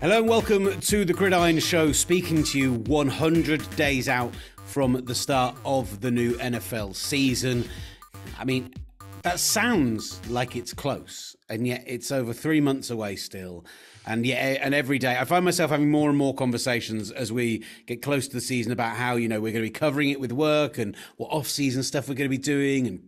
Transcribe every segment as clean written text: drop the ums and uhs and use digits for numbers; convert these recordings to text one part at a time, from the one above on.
Hello and welcome to the Gridiron Show, speaking to you 100 days out from the start of the new NFL season. I mean, that sounds like it's close, and yet it's over 3 months away still. And every day I find myself having more and more conversations as we get close to the season about how, we're going to be covering it with work and what off-season stuff we're going to be doing, and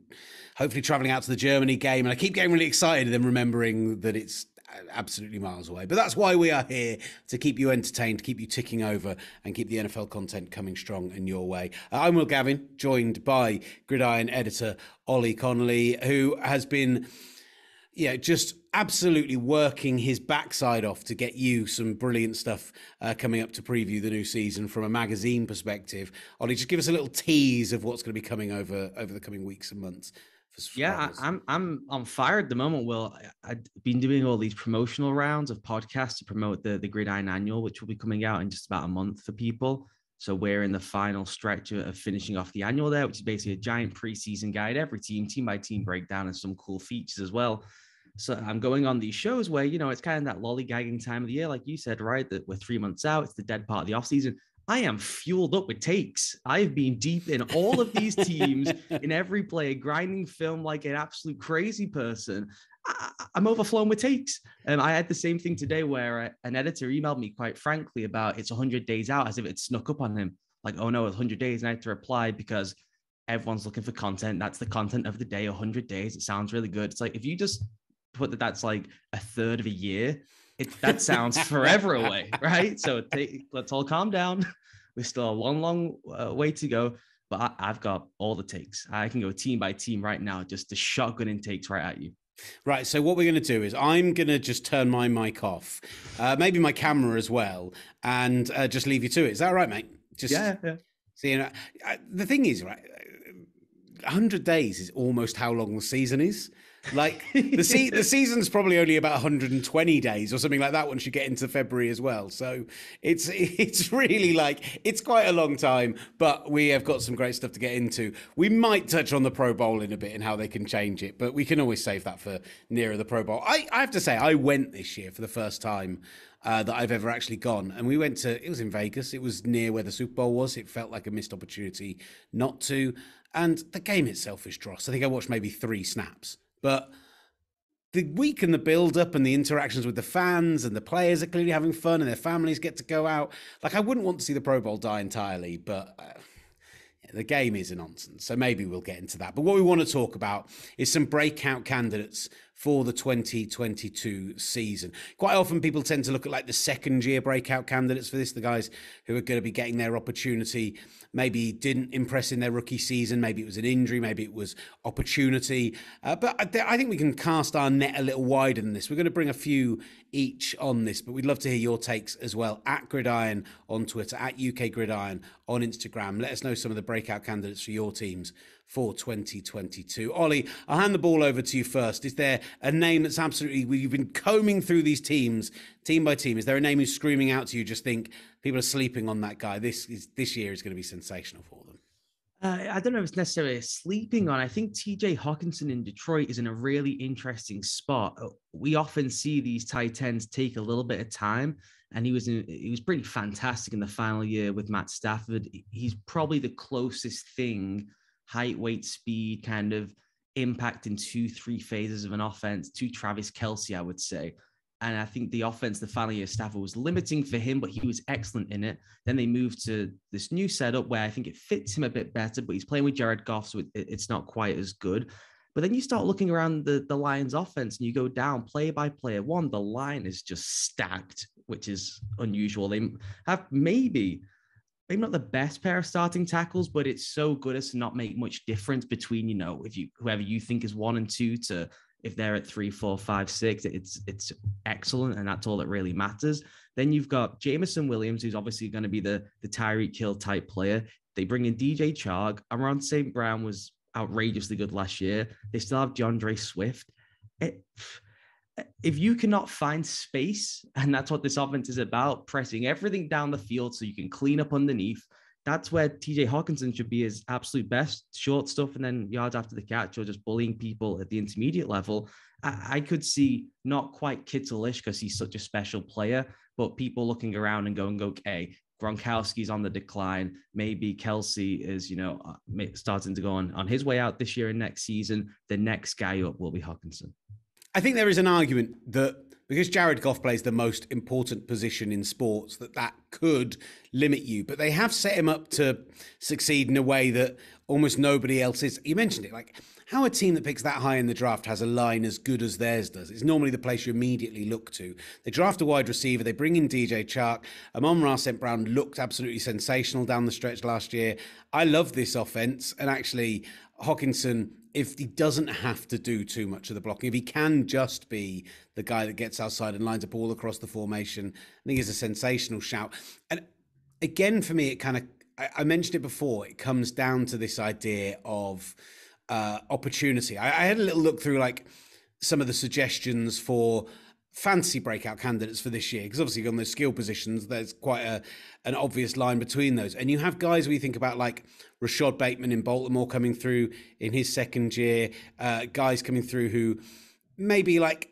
hopefully traveling out to the Germany game. And I keep getting really excited and then remembering that it's absolutely miles away. But that's why we are here, to keep you entertained, to keep you ticking over, and keep the NFL content coming strong in your way. I'm Will Gavin, joined by Gridiron editor Ollie Connolly, who has been just absolutely working his backside off to get you some brilliant stuff coming up to preview the new season from a magazine perspective. Ollie, just give us a little tease of what's going to be coming over the coming weeks and months. I'm on fire at the moment, Will. I've been doing all these promotional rounds of podcasts to promote the Gridiron Annual, which will be coming out in just about a month for people. So we're in the final stretch of finishing off the annual there, which is basically a giant preseason guide, every team by team breakdown, and some cool features as well. So I'm going on these shows where, it's kind of that lollygagging time of the year, like you said, right? That we're 3 months out. It's the dead part of the offseason. I am fueled up with takes. I've been deep in all of these teams, in every play, grinding film like an absolute crazy person. I'm overflowing with takes. I had the same thing today where an editor emailed me, quite frankly, about it's 100 days out, as if it snuck up on him. Like, oh no, it's 100 days. And I had to reply because everyone's looking for content. That's the content of the day, 100 days. It sounds really good. It's like, if you just put that's like a third of a year, that sounds forever away, right? So let's all calm down. We're still a long way to go, but I've got all the takes. I can go team by team right now, just the shotgun intakes right at you. Right, so what we're going to do is I'm going to just turn my mic off, maybe my camera as well, and just leave you to it. Is that all right, mate? Yeah. See, the thing is, right, 100 days is almost how long the season is. Like the season's probably only about 120 days or something like that once you get into February as well. So it's really it's quite a long time, but we have got some great stuff to get into. We might touch on the Pro Bowl in a bit and how they can change it, but we can always save that for nearer the Pro Bowl. I have to say, I went this year for the first time that I've ever actually gone. And we went it was in Vegas. It was near where the Super Bowl was. It felt like a missed opportunity not to. And the game itself is dross. I think I watched maybe 3 snaps. But the week and the build-up and the interactions with the fans and the players are clearly having fun and their families get to go out. Like, I wouldn't want to see the Pro Bowl die entirely, but the game is a nonsense. So maybe we'll get into that. But what we want to talk about is some breakout candidates for the 2022 season. Quite often people tend to look at the second-year breakout candidates for this, the guys who are going to be getting their opportunity, maybe didn't impress in their rookie season, maybe it was an injury, maybe it was opportunity. But I think we can cast our net a little wider than this. We're going to bring a few each on this, but we'd love to hear your takes as well. At Gridiron on Twitter, at UK Gridiron on Instagram. Let us know some of the breakout candidates for your teams for 2022. Ollie, I'll hand the ball over to you first. Is there a name that's absolutely, you've been combing through these teams, team by team, is there a name who's screaming out to you, just think people are sleeping on that guy? This year is going to be sensational for them. I don't know if it's necessarily sleeping on. I think TJ Hawkinson in Detroit is in a really interesting spot. We often see these tight ends take a little bit of time, and he was pretty fantastic in the final year with Matt Stafford. He's probably the closest thing, height, weight, speed, kind of impact in 2-3 phases of an offense to Travis Kelce, I would say. And I think the offense, the final year Stafford was limiting for him, but he was excellent in it. Then they moved to this new setup where I think it fits him a bit better, but he's playing with Jared Goff, so it's not quite as good. But then you start looking around the Lions offense and you go down player by player. One, the line is just stacked, which is unusual. They have maybe not the best pair of starting tackles, but it's so good as to not make much difference between, whoever you think is 1 and 2 to if they're at 3, 4, 5, 6, it's excellent. And that's all that really matters. Then you've got Jameson Williams, who's obviously going to be the Tyreek Hill type player. They bring in DJ Chark. Amon St. Brown was outrageously good last year. They still have DeAndre Swift. If you cannot find space, and that's what this offense is about, pressing everything down the field so you can clean up underneath, that's where TJ Hawkinson should be his absolute best. Short stuff and then yards after the catch, or just bullying people at the intermediate level. I could see not quite Kittle-ish because he's such a special player, but people looking around and going, okay, Gronkowski's on the decline. Maybe Kelsey is, starting to go on his way out this year and next season. The next guy up will be Hawkinson. I think there is an argument that because Jared Goff plays the most important position in sports, that could limit you. But they have set him up to succeed in a way that almost nobody else is. You mentioned it, like how a team that picks that high in the draft has a line as good as theirs does. It's normally the place you immediately look to. They draft a wide receiver. They bring in DJ Chark. Amon-Ra St. Brown looked absolutely sensational down the stretch last year. I love this offense. And actually, Hawkinson, if he doesn't have to do too much of the blocking, if he can just be the guy that gets outside and lines up all across the formation, I think is a sensational shout. And again, for me, it kind of, I mentioned it before, it comes down to this idea of opportunity. I had a little look through like some of the suggestions for fantasy breakout candidates for this year, because obviously on those skill positions, there's quite an obvious line between those. And you have guys we think about like Rashad Bateman in Baltimore coming through in his second year, guys coming through who maybe like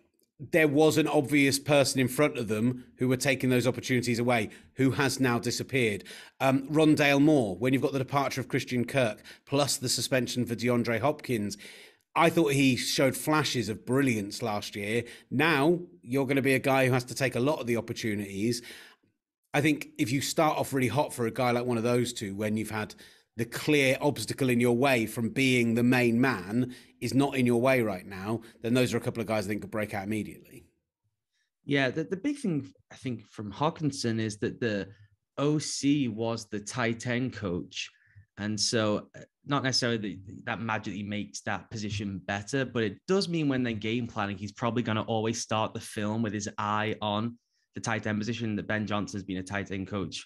there was an obvious person in front of them who were taking those opportunities away, who has now disappeared. Rondale Moore, when you've got the departure of Christian Kirk, plus the suspension for DeAndre Hopkins, I thought he showed flashes of brilliance last year. Now you're going to be a guy who has to take a lot of the opportunities. I think if you start off really hot for a guy like one of those two, when you've had the clear obstacle in your way from being the main man is not in your way right now, then those are a couple of guys I think could break out immediately. Yeah, the big thing I think from Hawkinson is that the OC was the tight end coach. And so not necessarily that magically makes that position better, but it does mean when they're game planning, he's probably going to always start the film with his eye on the tight end position. That Ben Johnson's been a tight end coach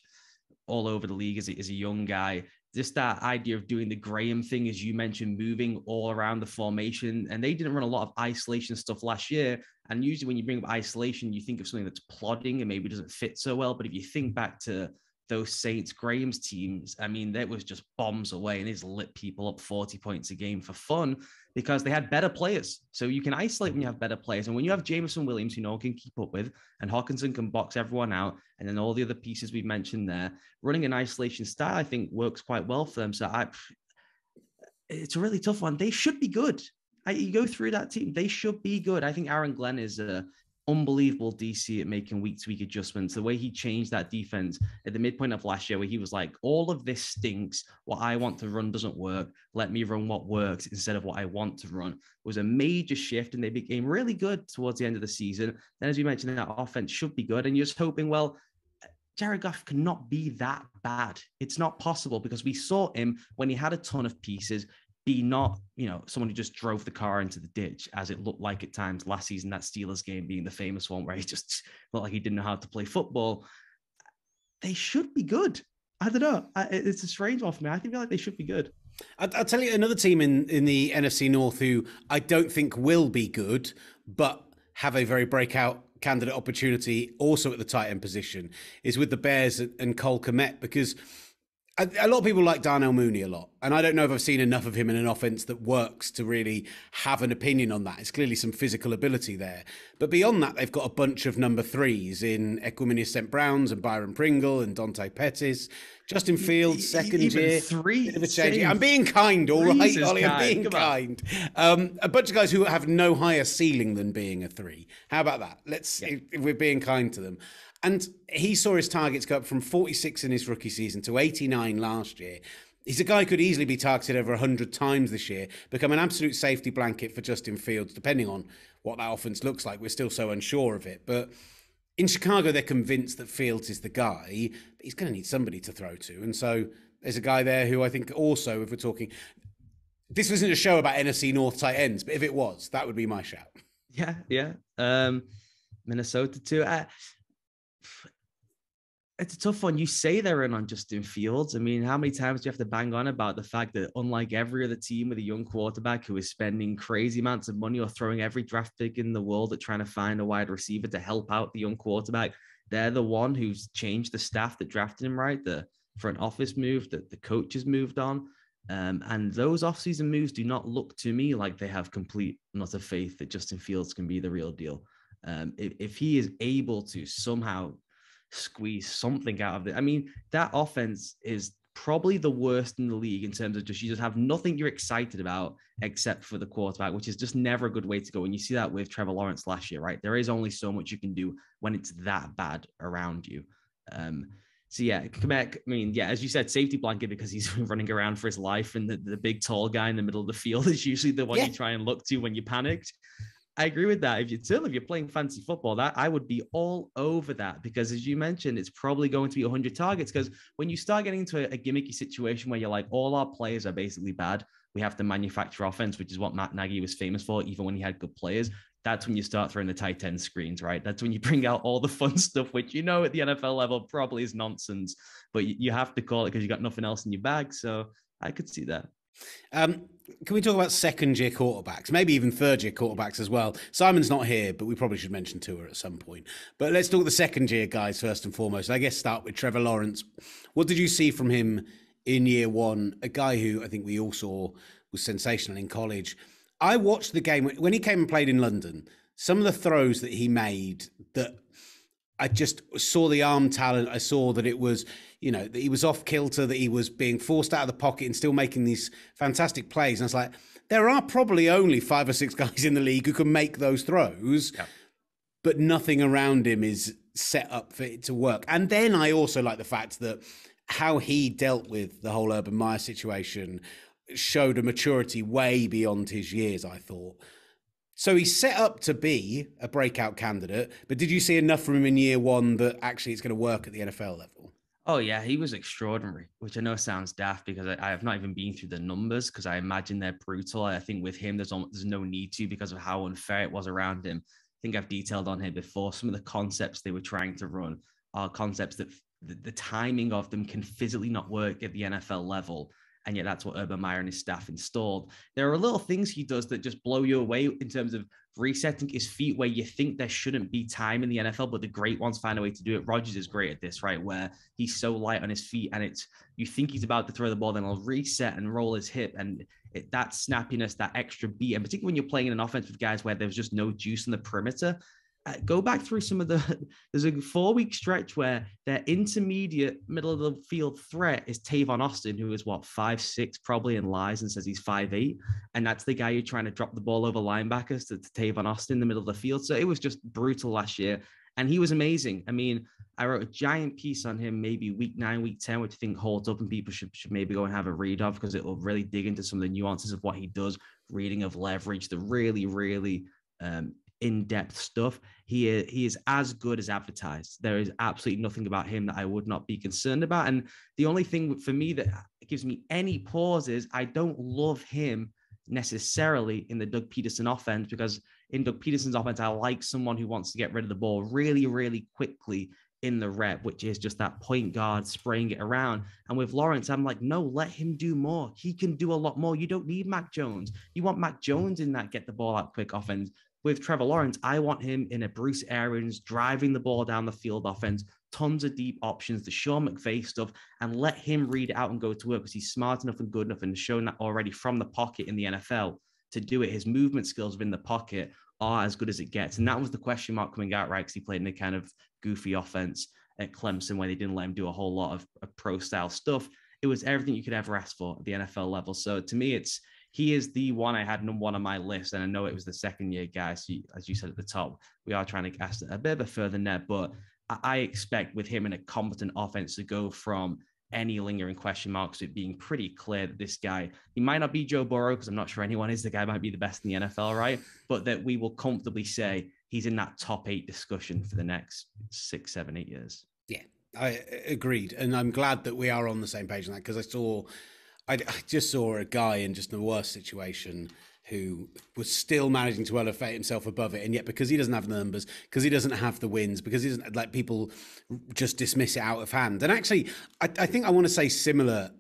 all over the league as a young guy. Just that idea of doing the Graham thing, as you mentioned, moving all around the formation. And they didn't run a lot of isolation stuff last year. And usually when you bring up isolation, you think of something that's plodding and maybe doesn't fit so well. But if you think back to those Saints Graham's teams, I mean, that was just bombs away and they just lit people up 40 points a game for fun because they had better players. So you can isolate when you have better players. And when you have Jameson Williams, who no one can keep up with, and Hawkinson can box everyone out, and then all the other pieces we've mentioned there, running an isolation style, I think works quite well for them. So it's a really tough one. They should be good. You go through that team, they should be good. I think Aaron Glenn is a unbelievable DC at making week-to-week adjustments. The way he changed that defense at the midpoint of last year, where he was like, all of this stinks. What I want to run doesn't work. Let me run what works instead of what I want to run. It was a major shift, and they became really good towards the end of the season. Then, as you mentioned, that offense should be good. And you're just hoping, well, Jared Goff cannot be that bad. It's not possible because we saw him when he had a ton of pieces be not, someone who just drove the car into the ditch, as it looked like at times last season, that Steelers game being the famous one where he just looked like he didn't know how to play football. They should be good. I don't know. It's a strange one for me. I feel like they should be good. I'll tell you another team in the NFC North who I don't think will be good, but have a very breakout candidate opportunity also at the tight end position is with the Bears and Cole Kmet, because a lot of people like Darnell Mooney a lot, and I don't know if I've seen enough of him in an offense that works to really have an opinion on that. It's clearly some physical ability there. But beyond that, they've got a bunch of number threes in Equanimeous St. Browns and Byron Pringle and Dante Pettis. Justin Fields, second year. Bit of a change. I'm being kind, all right, Ollie, I'm being kind. A bunch of guys who have no higher ceiling than being a three. How about that? If we're being kind to them. And he saw his targets go up from 46 in his rookie season to 89 last year. He's a guy who could easily be targeted over 100 times this year, become an absolute safety blanket for Justin Fields, depending on what that offense looks like. We're still so unsure of it. But in Chicago, they're convinced that Fields is the guy, but he's going to need somebody to throw to. And so there's a guy there who I think also, if we're talking, this wasn't a show about NFC North tight ends, but if it was, that would be my shout. Yeah. Minnesota too. It's a tough one. You say they're in on Justin Fields. I mean, how many times do you have to bang on about the fact that unlike every other team with a young quarterback who is spending crazy amounts of money or throwing every draft pick in the world at trying to find a wide receiver to help out the young quarterback, they're the one who's changed the staff that drafted him, right? The front office moved, that the coaches moved on. And those offseason moves do not look to me like they have complete and utter faith that Justin Fields can be the real deal. If he is able to somehow squeeze something out of it. I mean, that offense is probably the worst in the league in terms of you just have nothing you're excited about except for the quarterback, which is just never a good way to go. And you see that with Trevor Lawrence last year, right? There is only so much you can do when it's that bad around you. So yeah, Kmet, I mean, yeah, as you said, safety blanket because he's running around for his life, and the big tall guy in the middle of the field is usually the one you try and look to when you're panicked. I agree with that. If you're playing fantasy football, that I would be all over that, because as you mentioned, it's probably going to be 100 targets. Because when you start getting into a gimmicky situation where you're like, all our players are basically bad, we have to manufacture offense, which is what Matt Nagy was famous for, even when he had good players. That's when you start throwing the tight end screens, right? That's when you bring out all the fun stuff, which at the NFL level probably is nonsense, but you have to call it because you got nothing else in your bag. So I could see that. Can we talk about second-year quarterbacks, maybe even third-year quarterbacks as well? Simon's not here, but we probably should mention Tua at some point. But let's talk the second-year guys first and foremost. I guess start with Trevor Lawrence. What did you see from him in year one? A guy who I think we all saw was sensational in college. I watched the game when he came and played in London. Some of the throws that he made, that I just saw the arm talent. I saw that it was, that he was off kilter, that he was being forced out of the pocket and still making these fantastic plays. And I was like, there are probably only 5 or 6 guys in the league who can make those throws, but nothing around him is set up for it to work. And then I also like the fact that how he dealt with the whole Urban Meyer situation showed a maturity way beyond his years, I thought. So he's set up to be a breakout candidate, but did you see enough from him in year one that actually it's going to work at the NFL level? Oh, yeah, he was extraordinary, which I know sounds daft because I have not even been through the numbers because I imagine they're brutal. I think with him, there's no need to because of how unfair it was around him. I think I've detailed on here before. Some of the concepts they were trying to run are concepts that the timing of them can physically not work at the NFL level. And yet that's what Urban Meyer and his staff installed. There are little things he does that just blow you away in terms of resetting his feet where you think there shouldn't be time in the NFL, but the great ones find a way to do it. Rodgers is great at this, right? Where he's so light on his feet and you think he's about to throw the ball, then he'll reset and roll his hip. And that snappiness, that extra beat, and particularly when you're playing in an offense with guys where there's just no juice in the perimeter, go back through some of there's a 4-week stretch where their intermediate middle of the field threat is Tavon Austin, who is 5'6", probably, and lies and says he's 5'8". And that's the guy you're trying to drop the ball over linebackers to Tavon Austin in the middle of the field. So it was just brutal last year. And he was amazing. I mean, I wrote a giant piece on him, maybe week 9, week 10, which I think holds up and people should maybe go and have a read of because it will really dig into some of the nuances of what he does, reading of leverage, the really, really in-depth stuff. He is as good as advertised. There is absolutely nothing about him that I would not be concerned about. And the only thing for me that gives me any pause is I don't love him necessarily in the Doug Peterson offense, because in Doug Peterson's offense, I like someone who wants to get rid of the ball really, really quickly in the rep, which is just that point guard spraying it around. And with Lawrence, I'm like, no, let him do more. He can do a lot more. You don't need Mac Jones. You want Mac Jones in that get the ball out quick offense. With Trevor Lawrence, I want him in a Bruce Arians driving the ball down the field offense, tons of deep options, the Sean McVay stuff, and let him read it out and go to work because he's smart enough and good enough and shown that already from the pocket in the NFL to do it. His movement skills within the pocket are as good as it gets. And that was the question mark coming out, right? Because he played in a kind of goofy offense at Clemson where they didn't let him do a whole lot of pro-style stuff. It was everything you could ever ask for at the NFL level. So to me, he is the one I had number 1 on my list. And I know it was the second-year guy. So as you said at the top, we are trying to cast a bit of a further net. But I expect with him in a competent offense to go from any lingering question marks to it being pretty clear that this guy, he might not be Joe Burrow, because I'm not sure anyone is. The guy might be the best in the NFL, right? But that we will comfortably say he's in that top 8 discussion for the next 6, 7, 8 years. Yeah, I agreed. And I'm glad that we are on the same page on that, because I just saw a guy in just the worst situation who was still managing to elevate himself above it. And yet, because he doesn't have the numbers, because he doesn't have the wins, because he doesn't, like, people just dismiss it out of hand. And actually, I think I want to say similar.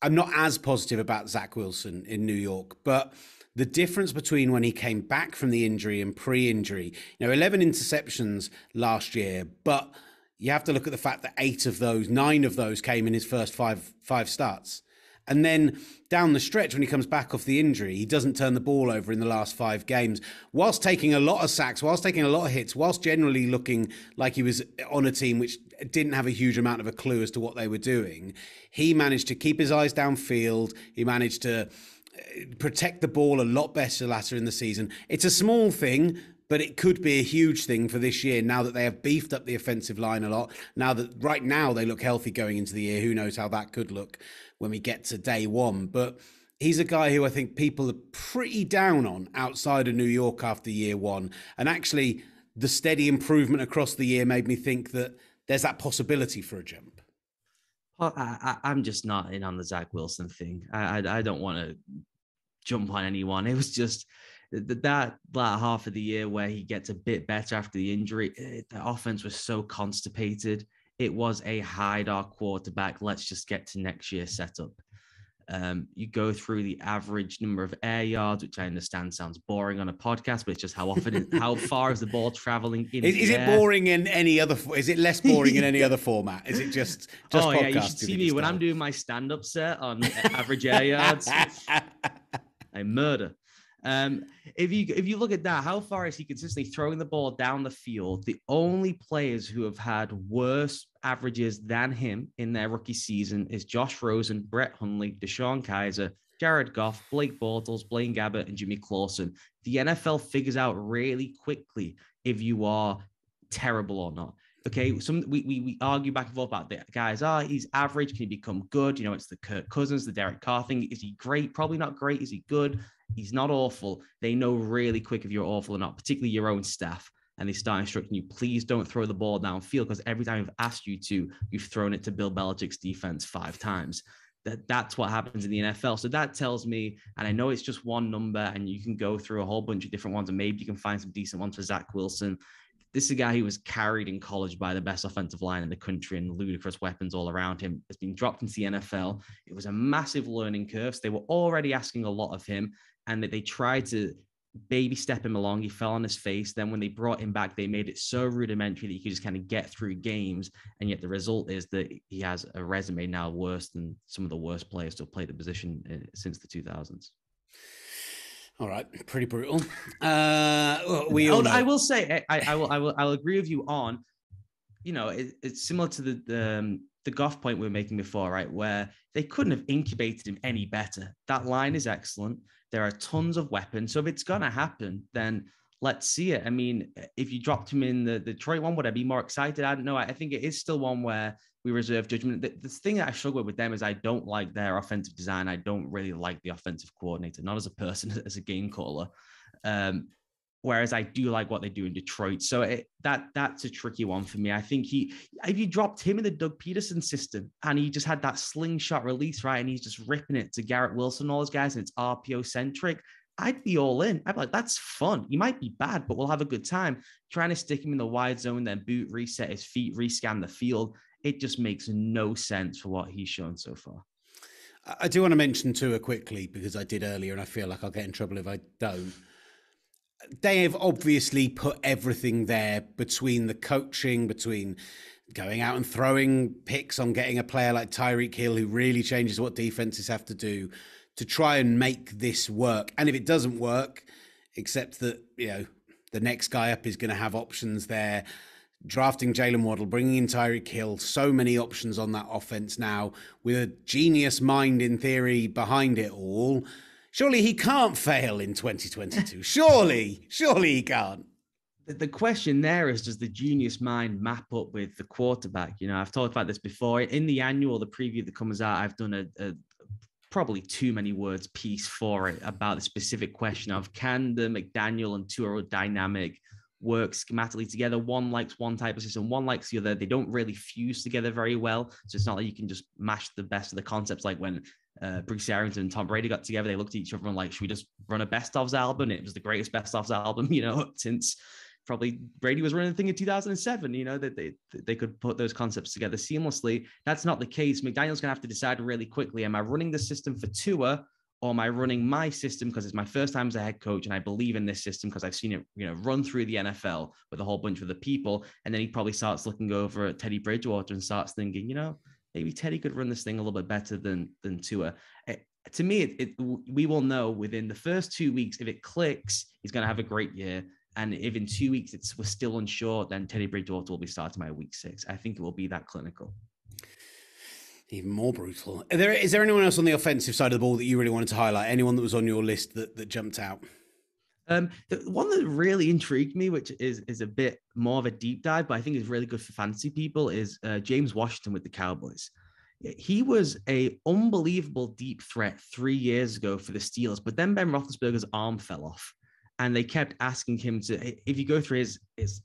I'm not as positive about Zach Wilson in New York, but the difference between when he came back from the injury and pre-injury, 11 interceptions last year, but you have to look at the fact that 9 of those came in his first five starts. And then down the stretch, when he comes back off the injury, he doesn't turn the ball over in the last 5 games, whilst taking a lot of sacks, whilst taking a lot of hits, whilst generally looking like he was on a team which didn't have a huge amount of a clue as to what they were doing. He managed to keep his eyes downfield. He managed to protect the ball a lot better later in the season. It's a small thing, but it could be a huge thing for this year now that they have beefed up the offensive line a lot. Now that right now they look healthy going into the year. Who knows how that could look when we get to day one. But he's a guy who I think people are pretty down on outside of New York after year one. And actually, the steady improvement across the year made me think that there's that possibility for a jump. I'm just not in on the Zach Wilson thing. I don't want to jump on anyone. It was just that half of the year where he gets a bit better after the injury. The offense was so constipated. It was a hide our quarterback. Let's just get to next year's setup. You go through the average number of air yards, which I understand sounds boring on a podcast, but it's just how far is the ball traveling in Is it boring in any other? Is it less boring in any other format? Is it just oh yeah, you should see me when I'm doing my stand-up set on average air yards. I murder. If you look at that, how far is he consistently throwing the ball down the field? The only players who have had worse averages than him in their rookie season is Josh Rosen, Brett Hundley, Deshaun Kaiser, Jared Goff, Blake Bortles, Blaine Gabbert, and Jimmy Clausen. The NFL figures out really quickly if you are terrible or not. Okay, we argue back and forth about the guys. He's average. Can he become good? You know, it's the Kirk Cousins, the Derek Carr thing. Is he great? Probably not great. Is he good? He's not awful. They know really quick if you're awful or not, particularly your own staff. And they start instructing you, please don't throw the ball downfield, because every time I've asked you to, you've thrown it to Bill Belichick's defense 5 times. That's what happens in the NFL. So that tells me, and I know it's just one number, and you can go through a whole bunch of different ones, and maybe you can find some decent ones for Zach Wilson. This is a guy who was carried in college by the best offensive line in the country and ludicrous weapons all around him. Has been dropped into the NFL. It was a massive learning curve. So they were already asking a lot of him, and that they tried to baby step him along. He fell on his face. Then when they brought him back, they made it so rudimentary that he could just kind of get through games. And yet the result is that he has a resume now worse than some of the worst players to have played the position since the 2000s. All right, pretty brutal. I will say, I'll agree with you on, you know, it's similar to the Goff point we were making before, right? Where they couldn't have incubated him any better. That line is excellent. There are tons of weapons. So if it's going to happen, then let's see it. I mean, if you dropped him in the Detroit one, would I be more excited? I don't know. I think it is still one where we reserve judgment. The thing that I struggle with them is I don't like their offensive design. I don't really like the offensive coordinator, not as a person, as a game caller. Whereas I do like what they do in Detroit. So that's a tricky one for me. I think if you dropped him in the Doug Peterson system and he just had that slingshot release, right, and he's just ripping it to Garrett Wilson and all those guys, and it's RPO centric, I'd be all in. I'd be like, that's fun. He might be bad, but we'll have a good time. Trying to stick him in the wide zone, then boot, reset his feet, rescan the field. It just makes no sense for what he's shown so far. I do want to mention Tua quickly, because I did earlier, and I feel like I'll get in trouble if I don't. They have obviously put everything there between the coaching, between going out and throwing picks on getting a player like Tyreek Hill, who really changes what defenses have to do to try and make this work. And if it doesn't work, except that, you know, the next guy up is going to have options there, drafting Jalen Waddle, bringing in Tyreek Hill, so many options on that offense now with a genius mind in theory behind it all. Surely he can't fail in 2022. Surely he can't. The question there is, does the genius mind map up with the quarterback? You know, I've talked about this before. In the annual, the preview that comes out, I've done a probably too many words piece for it about the specific question of, can the McDaniel and Tua dynamic work schematically together? One likes one type of system, one likes the other. They don't really fuse together very well. So it's not like you can just mash the best of the concepts. Like when Bruce Arians and Tom Brady got together, they looked at each other and like, should we just run a best ofs album? And it was the greatest best ofs album, you know, since probably Brady was running the thing in 2007, you know, that they could put those concepts together seamlessly. That's not the case. McDaniel's going to have to decide really quickly, am I running the system for Tua, or am I running my system because it's my first time as a head coach and I believe in this system because I've seen it, you know, run through the NFL with a whole bunch of the people. And then he probably starts looking over at Teddy Bridgewater and starts thinking, you know, maybe Teddy could run this thing a little bit better than Tua. To me, we will know within the first 2 weeks. If it clicks, he's going to have a great year. And if in 2 weeks we're still unsure, then Teddy Bridgewater will be starting by week 6. I think it will be that clinical. Even more brutal. Is there anyone else on the offensive side of the ball that you really wanted to highlight? Anyone that was on your list that jumped out? The one that really intrigued me, which is a bit more of a deep dive, but I think is really good for fantasy people, is James Washington with the Cowboys. He was a unbelievable deep threat 3 years ago for the Steelers, but then Ben Roethlisberger's arm fell off, and they kept asking him to. If you go through his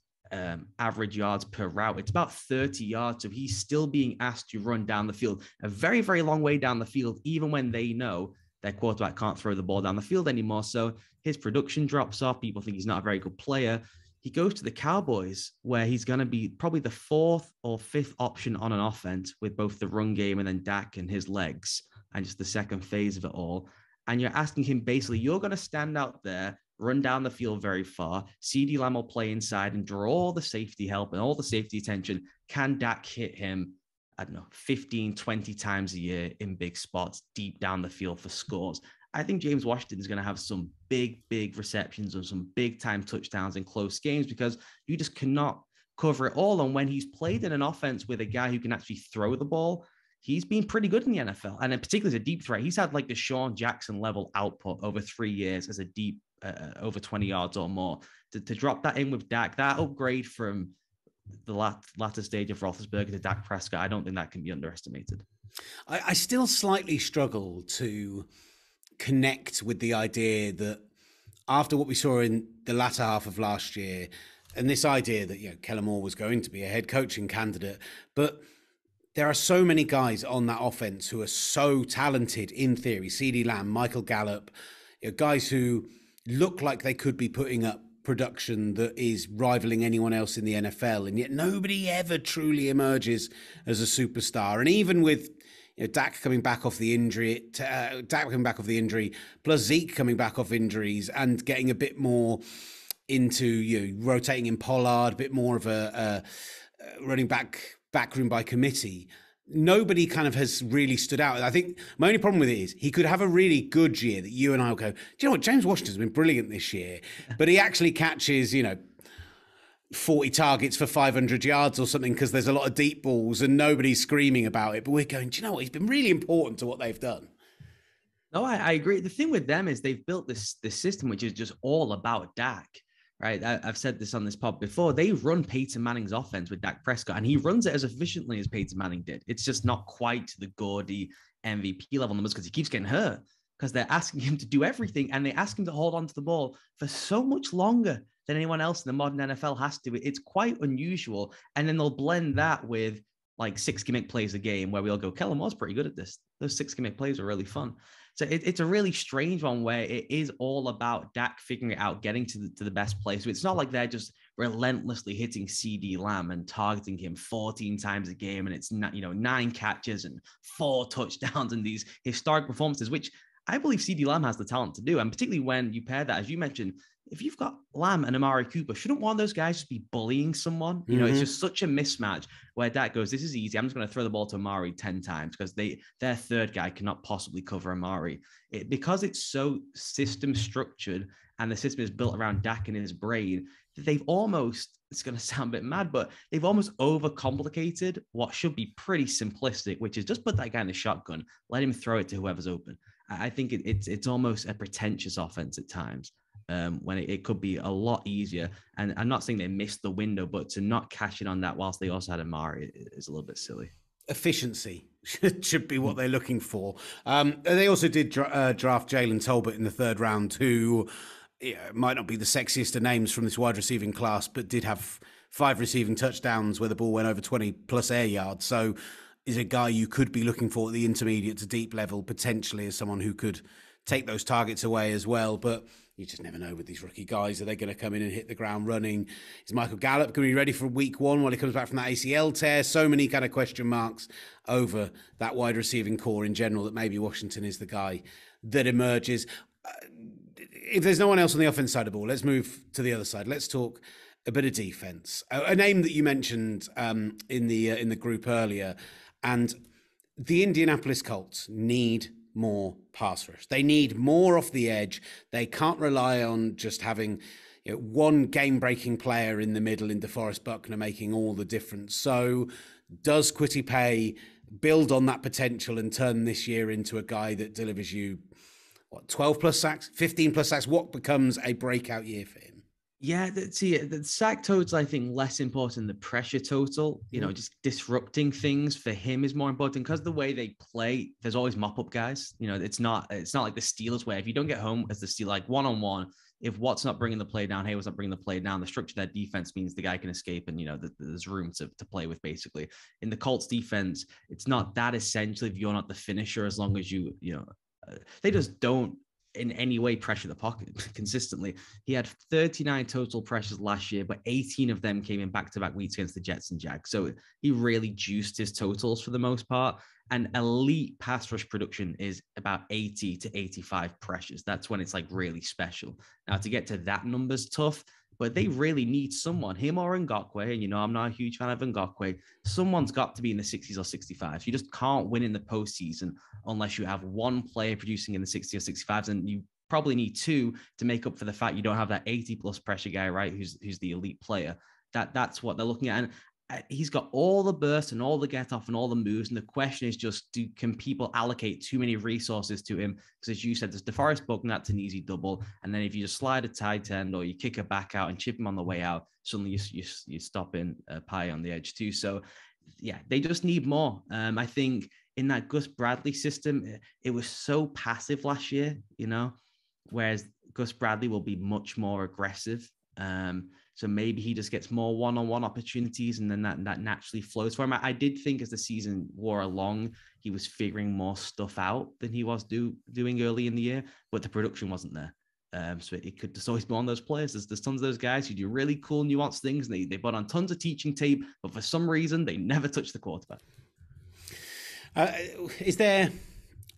average yards per route, it's about 30 yards. So he's still being asked to run down the field, a very, very long way down the field, even when they know their quarterback can't throw the ball down the field anymore. So his production drops off. People think he's not a very good player. He goes to the Cowboys, where he's going to be probably the 4th or 5th option on an offense with both the run game and then Dak and his legs and just the second phase of it all. And you're asking him basically, you're going to stand out there, run down the field very far. CeeDee Lamb will play inside and draw all the safety help and all the safety attention. Can Dak hit him, 15, 20 times a year in big spots deep down the field for scores? I think James Washington is going to have some big receptions and some big time touchdowns in close games, because you just cannot cover it all. And when he's played in an offense with a guy who can actually throw the ball, he's been pretty good in the NFL. And particularly as a deep threat, he's had like the Sean Jackson level output over 3 years as a deep, over 20 yards or more. To drop that in with Dak, that upgrade from the latter stage of Roethlisberger to Dak Prescott, I don't think that can be underestimated. I still slightly struggle to connect with the idea that after what we saw in the latter half of last year, and this idea that Kellen Moore was going to be a head coaching candidate, but there are so many guys on that offense who are so talented in theory. CeeDee Lamb, Michael Gallup, guys who look like they could be putting up production that is rivaling anyone else in the NFL, and yet nobody ever truly emerges as a superstar. And even with Dak coming back off the injury, plus Zeke coming back off injuries and getting a bit more into rotating in Pollard, a bit more of a running back room by committee. Nobody kind of has really stood out. I think my only problem with it is he could have a really good year that you and I will go, do you know what? James Washington's been brilliant this year, but he actually catches, 40 targets for 500 yards or something because there's a lot of deep balls and nobody's screaming about it. But we're going, do you know what? He's been really important to what they've done. No, I agree. The thing with them is they've built this system which is just all about Dak, right? I've said this on this pod before. They run Peyton Manning's offense with Dak Prescott, and he runs it as efficiently as Peyton Manning did. It's just not quite the gaudy MVP level numbers because he keeps getting hurt, because they're asking him to do everything, and they ask him to hold on to the ball for so much longer than anyone else in the modern NFL has to. It's quite unusual. And then they'll blend that with like 6 gimmick plays a game where we'll go, Kellen Moore's pretty good at this. Those 6 gimmick plays are really fun. So it's a really strange one where it is all about Dak figuring it out, getting to the best place. So it's not like they're just relentlessly hitting CeeDee Lamb and targeting him 14 times a game. And it's not, 9 catches and 4 touchdowns and these historic performances, which I believe CeeDee Lamb has the talent to do. And particularly when you pair that, as you mentioned, if you've got Lamb and Amari Cooper, shouldn't one of those guys just be bullying someone? It's just such a mismatch where Dak goes, this is easy. I'm just going to throw the ball to Amari 10 times because their third guy cannot possibly cover Amari. Because it's so system structured and the system is built around Dak and his brain, they've almost, it's going to sound a bit mad, but they've almost overcomplicated what should be pretty simplistic, which is just put that guy in the shotgun, let him throw it to whoever's open. I think it's almost a pretentious offense at times. When it could be a lot easier. And I'm not saying they missed the window, but to not cash in on that whilst they also had Amari is a little bit silly. Efficiency should be what they're looking for. They also did draft Jaylen Tolbert in the 3rd round, who might not be the sexiest of names from this wide receiving class, but did have 5 receiving touchdowns where the ball went over 20 plus air yards. So is a guy you could be looking for at the intermediate to deep level, potentially as someone who could take those targets away as well. But you just never know with these rookie guys. Are they going to come in and hit the ground running? Is Michael Gallup going to be ready for week 1 while he comes back from that ACL tear? So many kind of question marks over that wide receiving core in general that maybe Washington is the guy that emerges. If there's no one else on the offense side of the ball, let's move to the other side. Let's talk a bit of defense. A name that you mentioned in the group earlier, and the Indianapolis Colts need more pass rush. They need more off the edge. They can't rely on just having one game-breaking player in the middle in DeForest Buckner making all the difference. So does Kwity Paye build on that potential and turn this year into a guy that delivers you, 12 plus sacks, 15 plus sacks? What becomes a breakout year for him? Yeah, the sack total, I think, less important than the pressure total. Just disrupting things for him is more important because the way they play, there's always mop-up guys. It's not like the Steelers where if you don't get home as the Steelers, like one-on-one, if Watt's not bringing the play down, Hayward's not bringing the play down, the structure of that defense means the guy can escape and, there's room to play with, basically. In the Colts defense, it's not that essential if you're not the finisher, as long as they just don't in any way pressure the pocket consistently. He had 39 total pressures last year, but 18 of them came in back-to-back weeks against the Jets and Jags. So he really juiced his totals for the most part. And elite pass rush production is about 80 to 85 pressures. That's when it's like really special. Now to get to that number's tough, but they really need someone, him or Ngakoue. And, I'm not a huge fan of Ngakoue. Someone's got to be in the 60s or 65s. You just can't win in the postseason unless you have one player producing in the 60s or 65s. And you probably need two to make up for the fact you don't have that 80 plus pressure guy, right? Who's the elite player. That's what they're looking at. And he's got all the bursts and all the get off and all the moves. And the question is just, can people allocate too many resources to him? Because as you said, there's DeForest Buckner, that's an easy double. And then if you just slide a tight end or you kick it back out and chip him on the way out, suddenly you stop in Paye on the edge too. So yeah, they just need more. I think in that Gus Bradley system, it was so passive last year, whereas Gus Bradley will be much more aggressive. So maybe he just gets more one-on-one opportunities and then that naturally flows for him. I did think as the season wore along, he was figuring more stuff out than he was doing early in the year, but the production wasn't there. So it could just always be one of those players. There's tons of those guys who do really cool, nuanced things. And they put on tons of teaching tape, but for some reason, they never touch the quarterback. Is there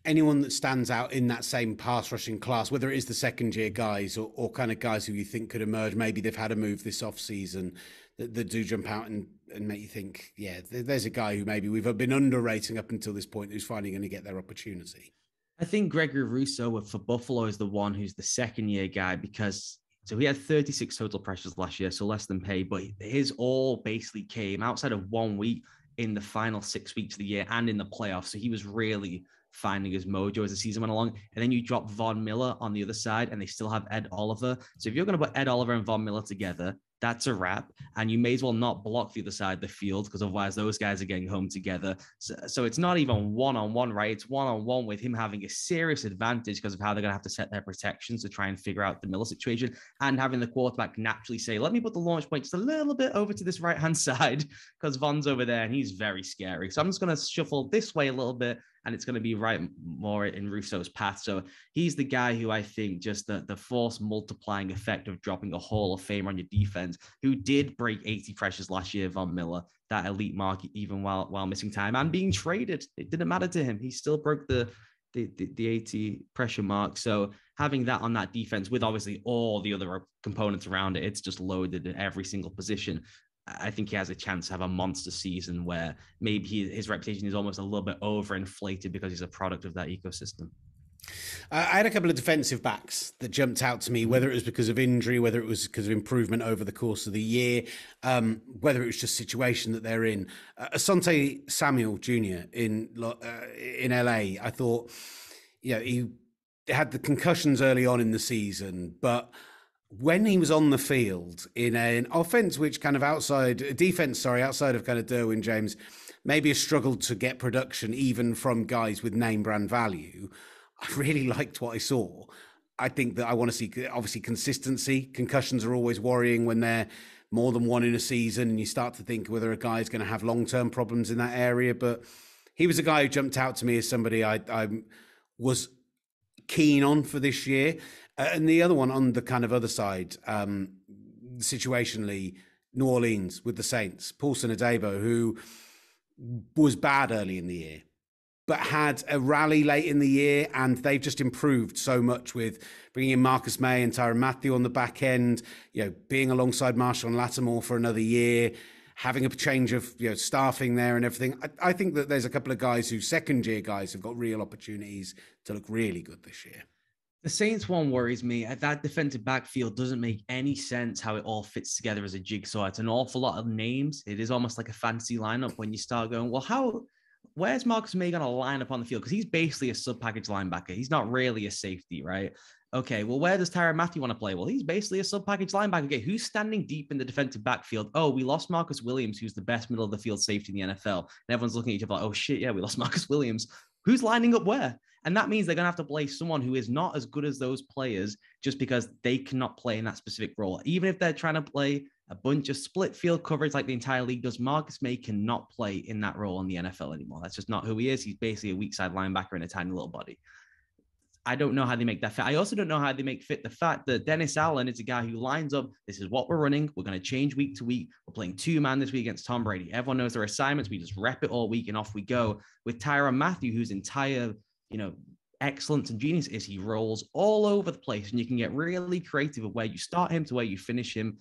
anyone that stands out in that same pass rushing class, whether it is the second year guys or kind of guys who you think could emerge? Maybe they've had a move this off season that do jump out and make you think, yeah, there's a guy who maybe we've been underrating up until this point who's finally going to get their opportunity. I think Gregory Russo for Buffalo is the one who's the second year guy because he had 36 total pressures last year, so less than Paye, but his all basically came outside of 1 week in the final 6 weeks of the year and in the playoffs. So he was really finding his mojo as the season went along. And then you drop Von Miller on the other side and they still have Ed Oliver. So if you're going to put Ed Oliver and Von Miller together, that's a wrap. And you may as well not block the other side of the field because otherwise those guys are getting home together. So it's not even one-on-one, right? It's one-on-one with him having a serious advantage because of how they're going to have to set their protections to try and figure out the Miller situation and having the quarterback naturally say, let me put the launch point just a little bit over to this right-hand side because Von's over there and he's very scary. So I'm just going to shuffle this way a little bit and it's going to be right more in Russo's path. So he's the guy who I think just the force multiplying effect of dropping a Hall of Famer on your defense, who did break 80 pressures last year, Von Miller, that elite mark, even while missing time and being traded. It didn't matter to him. He still broke the 80 pressure mark. So having that on that defense with obviously all the other components around it, it's just loaded at every single position. I think he has a chance to have a monster season where maybe his reputation is almost a little bit overinflated because he's a product of that ecosystem. I had a couple of defensive backs that jumped out to me, whether it was because of injury, whether it was because of improvement over the course of the year, whether it was just situation that they're in. Asante Samuel Jr. in LA, I thought, he had the concussions early on in the season, but when he was on the field in an offense which kind of outside of kind of Derwin James, maybe has struggled to get production even from guys with name brand value, I really liked what I saw. I think that I want to see, obviously, consistency. Concussions are always worrying when they're more than one in a season, and you start to think whether a guy is going to have long-term problems in that area. But he was a guy who jumped out to me as somebody I was keen on for this year. And the other one on the kind of other side, situationally, New Orleans with the Saints, Paulson Adebo, who was bad early in the year, but had a rally late in the year, and they've just improved so much with bringing in Marcus May and Tyrann Mathieu on the back end, being alongside Marshall and Lattimore for another year, having a change of staffing there and everything. I think that there's a couple of guys who second-year guys have got real opportunities to look really good this year. The Saints one worries me. That defensive backfield doesn't make any sense how it all fits together as a jigsaw. It's an awful lot of names. It is almost like a fancy lineup when you start going, well, where's Marcus May going to line up on the field? Because he's basically a sub-package linebacker. He's not really a safety, right? Okay, well, where does Tyrann Mathieu want to play? Well, he's basically a sub-package linebacker. Okay, who's standing deep in the defensive backfield? Oh, we lost Marcus Williams, who's the best middle of the field safety in the NFL. And everyone's looking at each other like, oh, shit, yeah, we lost Marcus Williams. Who's lining up where? And that means they're going to have to play someone who is not as good as those players just because they cannot play in that specific role. Even if they're trying to play a bunch of split field coverage like the entire league does, Marcus May cannot play in that role in the NFL anymore. That's just not who he is. He's basically a weak side linebacker in a tiny little body. I don't know how they make that fit. I also don't know how they make fit the fact that Dennis Allen is a guy who lines up. This is what we're running. We're going to change week to week. We're playing 2-man this week against Tom Brady. Everyone knows their assignments. We just rep it all week and off we go. With Tyrann Mathieu, whose entire, excellence and genius is he rolls all over the place, and you can get really creative of where you start him to where you finish him,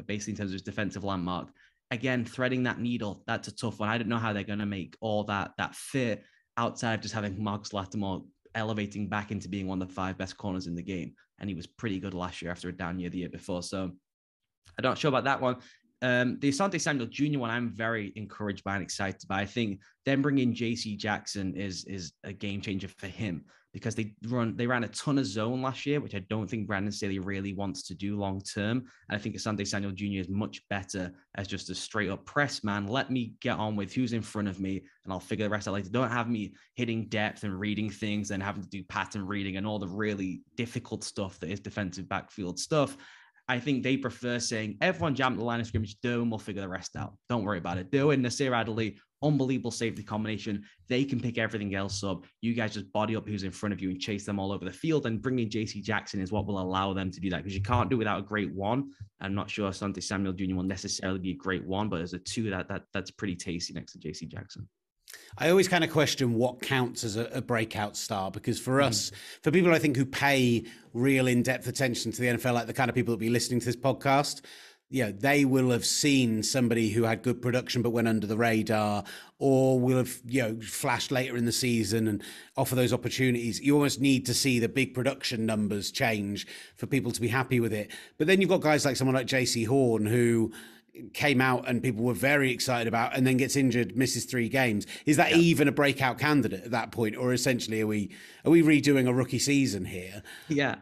basically in terms of his defensive landmark. Again, threading that needle, that's a tough one. I don't know how they're going to make all that fit outside of just having Marcus Lattimore elevating back into being one of the 5 best corners in the game. And he was pretty good last year after a down year the year before. So I'm not sure about that one. The Asante Samuel Jr. one, I'm very encouraged by and excited by. I think them bringing JC Jackson is a game changer for him because they ran a ton of zone last year, which I don't think Brandon Staley really wants to do long term. And I think Asante Samuel Jr. is much better as just a straight up press man. Let me get on with who's in front of me and I'll figure the rest out later. Don't have me hitting depth and reading things and having to do pattern reading and all the really difficult stuff that is defensive backfield stuff. I think they prefer saying, everyone jam at the line of scrimmage, do, and we'll figure the rest out. Don't worry about it. Do and Nasir Adderley, unbelievable safety combination. They can pick everything else up. You guys just body up who's in front of you and chase them all over the field. And bringing JC Jackson is what will allow them to do that because you can't do it without a great one. I'm not sure Asante Samuel Jr. will necessarily be a great one, but as a 2, that's pretty tasty next to JC Jackson. I always kind of question what counts as a breakout star, because for us, for people I think who pay real in-depth attention to the NFL, like the kind of people that be listening to this podcast, they will have seen somebody who had good production but went under the radar, or will have flashed later in the season and offer those opportunities. You almost need to see the big production numbers change for people to be happy with it. But then you've got guys like someone like JC Horn who came out and people were very excited about and then gets injured, misses 3 games. Is that even a breakout candidate at that point? Or essentially are we redoing a rookie season here? Yeah.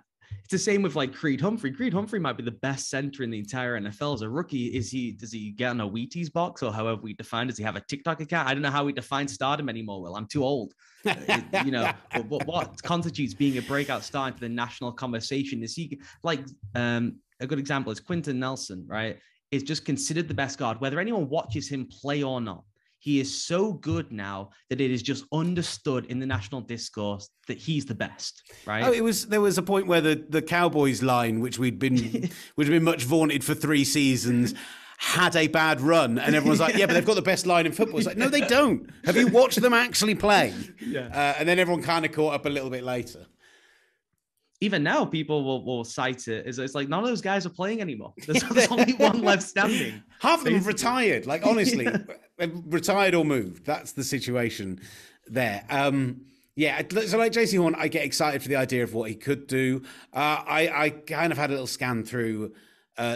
It's the same with like Creed Humphrey. Creed Humphrey might be the best center in the entire NFL as a rookie. Does he get on a Wheaties box or however we define? Does he have a TikTok account? I don't know how we define stardom anymore, Will. I'm too old. What constitutes being a breakout star into the national conversation? Is he like a good example is Quinton Nelson, right? Is just considered the best guard, whether anyone watches him play or not. He is so good now that it is just understood in the national discourse that he's the best, right? Oh, there was a point where the Cowboys line, which would have been much vaunted for 3 seasons, had a bad run, and everyone's like, yeah, but they've got the best line in football. It's like, no, they don't. Have you watched them actually play? Yeah. And then everyone kind of caught up a little bit later. Even now, people will cite it. It's like none of those guys are playing anymore. There's only one left standing. Half of them have retired. Like, honestly, they've retired or moved. That's the situation there. So like JC Horn, I get excited for the idea of what he could do. I kind of had a little scan through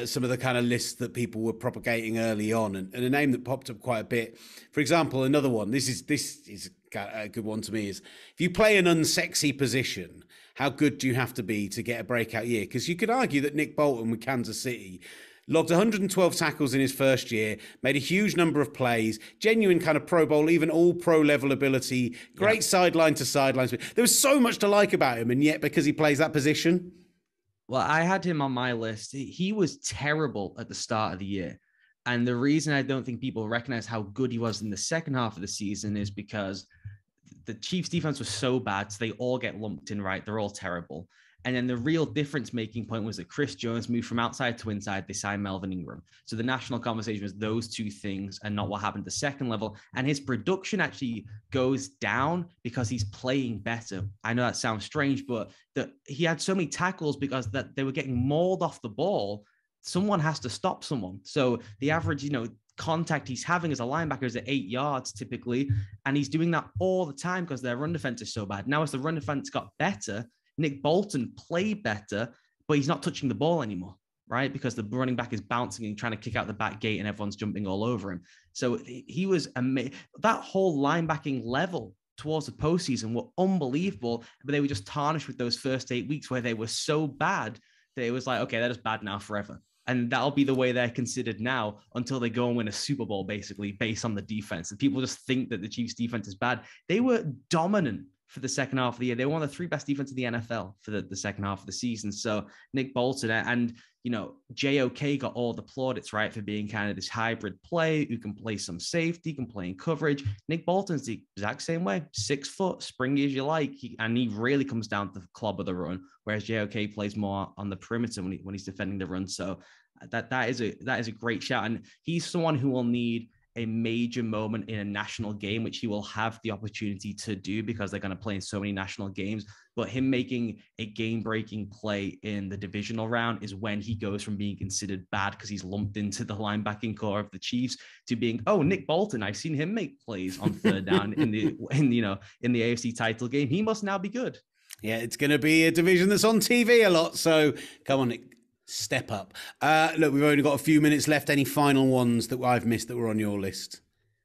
some of the kind of lists that people were propagating early on, and a name that popped up quite a bit. For example, another one. This is a good one to me. Is if you play an unsexy position, how good do you have to be to get a breakout year? Because you could argue that Nick Bolton with Kansas City logged 112 tackles in his first year, made a huge number of plays, genuine kind of Pro Bowl, even all pro level ability, great sideline to sideline. There was so much to like about him, and yet because he plays that position. Well, I had him on my list. He was terrible at the start of the year. And the reason I don't think people recognize how good he was in the second half of the season is because the Chiefs defense was so bad, so they all get lumped in, right? They're all terrible. And then the real difference-making point was that Chris Jones moved from outside to inside. They signed Melvin Ingram. So the national conversation was those 2 things and not what happened at the second level. And his production actually goes down because he's playing better. I know that sounds strange, but he had so many tackles because that they were getting mauled off the ball. Someone has to stop someone. So the average, contact he's having as a linebacker is at 8 yards typically. And he's doing that all the time because their run defense is so bad. Now, as the run defense got better, Nick Bolton played better, but he's not touching the ball anymore, right? Because the running back is bouncing and trying to kick out the back gate and everyone's jumping all over him. So he was amazing. That whole linebacking level towards the postseason were unbelievable, but they were just tarnished with those first 8 weeks where they were so bad that it was like, okay, they're just bad now forever. And that'll be the way they're considered now until they go and win a Super Bowl, basically, based on the defense. And people just think that the Chiefs' defense is bad. They were dominant for the second half of the year. They were one of the 3 best defenses in the NFL for the second half of the season. So Nick Bolton and, JOK got all the plaudits, right, for being kind of this hybrid play who can play some safety, can play in coverage. Nick Bolton's the exact same way, 6 foot, springy as you like. And he really comes down to the club of the run, whereas JOK plays more on the perimeter when he's defending the run. So that is a great shout. And he's someone who will need a major moment in a national game, which he will have the opportunity to do because they're going to play in so many national games. But him making a game-breaking play in the divisional round is when he goes from being considered bad because he's lumped into the linebacking core of the Chiefs to being, oh, Nick Bolton, I've seen him make plays on third down in the AFC title game. He must now be good. Yeah, it's going to be a division that's on TV a lot. So come on, Nick. Step up. Look, we've only got a few minutes left. Any final ones that I've missed that were on your list?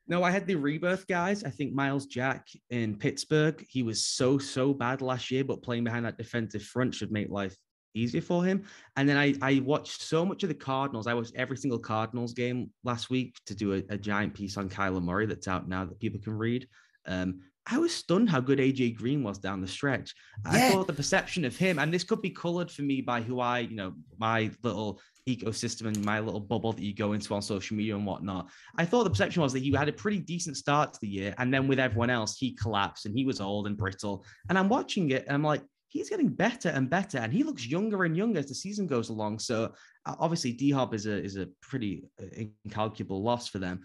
No, I had the rebirth guys. I think Miles Jack in Pittsburgh, he was so bad last year, but playing behind that defensive front should make life easier for him. And then I watched so much of the Cardinals. I watched every single Cardinals game last week to do a giant piece on Kyler Murray that's out now that people can read. I was stunned how good AJ Green was down the stretch. I thought the perception of him, and this could be colored for me by who my little ecosystem and my little bubble that you go into on social media and whatnot. I thought the perception was that he had a pretty decent start to the year. And then with everyone else, he collapsed and he was old and brittle. And I'm watching it and I'm like, he's getting better and better. And he looks younger and younger as the season goes along. So obviously D-Hop is a pretty incalculable loss for them.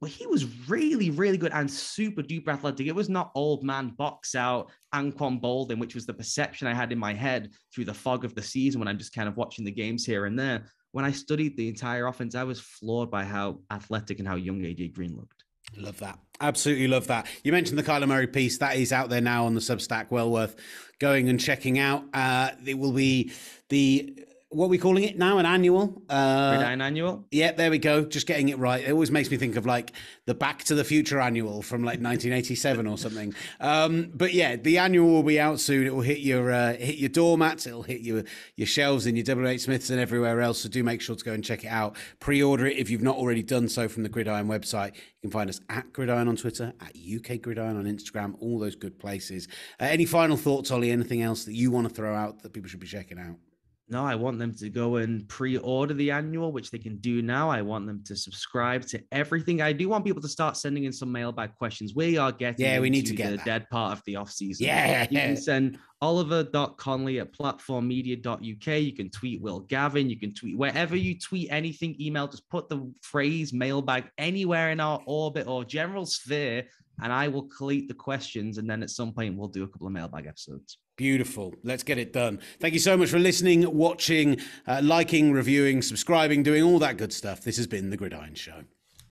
But he was really, really good and super duper athletic. It was not old man box out Anquan Boldin, which was the perception I had in my head through the fog of the season when I'm just kind of watching the games here and there. When I studied the entire offense, I was floored by how athletic and how young AJ Green looked. Love that. Absolutely love that. You mentioned the Kyler Murray piece. That is out there now on the Substack. Well worth going and checking out. It will be what are we calling it now? An annual? Gridiron annual? Yeah, there we go. Just getting it right. It always makes me think of like the Back to the Future annual from like 1987 or something. But yeah, the annual will be out soon. It will hit your doormats. It'll hit your shelves in your WH Smiths and everywhere else. So do make sure to go and check it out. Pre-order it if you've not already done so from the Gridiron website. You can find us at Gridiron on Twitter, at UK Gridiron on Instagram, all those good places. Any final thoughts, Ollie? Anything else that you want to throw out that people should be checking out? No, I want them to go and pre-order the annual, which they can do now. I want them to subscribe to everything. I do want people to start sending in some mailbag questions. We are getting we need to get the that. Dead part of the off-season. Yeah. You can send oliver.conley@platformmedia.uk. You can tweet Will Gavin. You can tweet wherever you tweet anything, email, just put the phrase mailbag anywhere in our orbit or general sphere, and I will collate the questions. And then at some point, we'll do a couple of mailbag episodes. Beautiful. Let's get it done. Thank you so much for listening, watching, liking, reviewing, subscribing, doing all that good stuff. This has been The Gridiron Show.